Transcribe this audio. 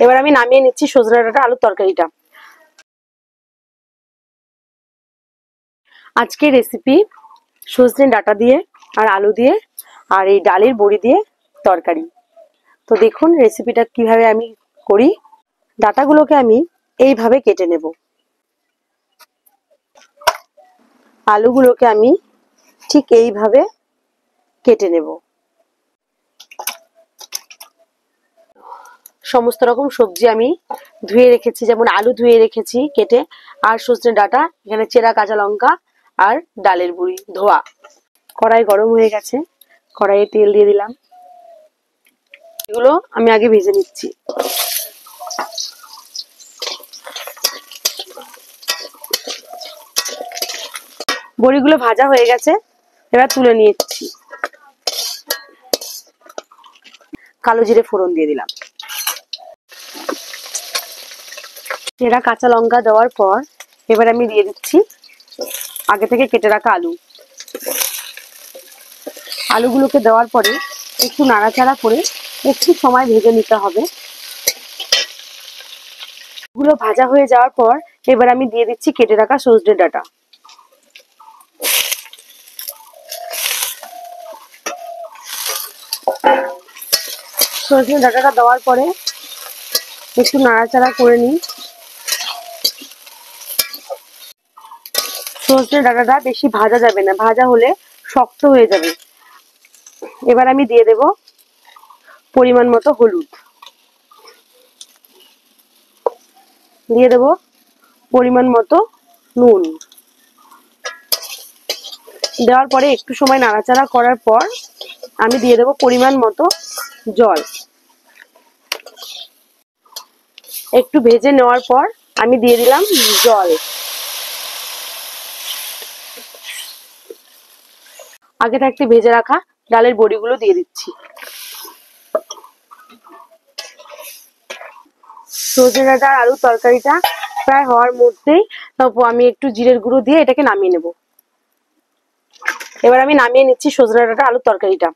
এবার আমি নামিয়ে নিচ্ছি সজনে ডাঁটা আলুর তরকারিটা। আজকের রেসিপি সজনে ডাঁটা দিয়ে আর আলু দিয়ে আর এই ডালের বড়ি দিয়ে তরকারি। তো দেখুন রেসিপিটা কিভাবে আমি করি। ডাঁটাগুলোকে আমি এইভাবে কেটে নেব, আলুগুলোকে আমি ঠিক এইভাবে কেটে নেব। সমস্ত রকম সবজি আমি ধুয়ে রেখেছি, যেমন আলু ধুয়ে রেখেছি কেটে, আর সজনে ডাঁটা, এখানে চেরা কাঁচা লঙ্কা আর ডালের বড়ি ধোয়া। কড়াই গরম হয়ে গেছে, কড়াইয়ে তেল দিয়ে দিলাম। এগুলো আমি আগে ভেজে নিচ্ছি। বড়িগুলো ভাজা হয়ে গেছে, এবার তুলে নিচ্ছি। কালো জিরে ফোড়ন দিয়ে দিলাম। চেরা কাঁচা লঙ্কা দেওয়ার পর এবার আমি দিয়ে দিচ্ছি আগে থেকে কেটে রাখা আলু। আলুগুলোকে দেওয়ার পরে একটু নাড়াচাড়া করে একটু সময় ভেজে নিতে হবে। এগুলো ভাজা হয়ে যাওয়ার পর এবার আমি দিয়ে দিচ্ছি কেটে রাখা সজনে ডাঁটা। সজনে ডাঁটাটা দেওয়ার পরে একটু নাড়াচাড়া করে নিই। সজনে ডাঁটাটা বেশি ভাজা যাবে না, ভাজা হলে শক্ত হয়ে যাবে। এবার আমি দিয়ে দেব পরিমাণ মতো হলুদ, দিয়ে দেব পরিমাণ মতো নুন। দেওয়ার পরে একটু সময় নাড়াচাড়া করার পর আমি দিয়ে দেব পরিমাণ মতো জল। একটু ভেজে নেওয়ার পর আমি দিয়ে দিলাম জল। আগে থাকতে ভেজে রাখা ডালের বড়িগুলো দিয়ে দিচ্ছি। সজনে ডাঁটা আর আলুর তরকারিটা প্রায় হওয়ার মধ্যেই আমি একটু জিরের গুঁড়ো দিয়ে এটাকে নামিয়ে নেব। এবার আমি নামিয়ে নিচ্ছি সজনে ডাঁটা আলুর তরকারিটা।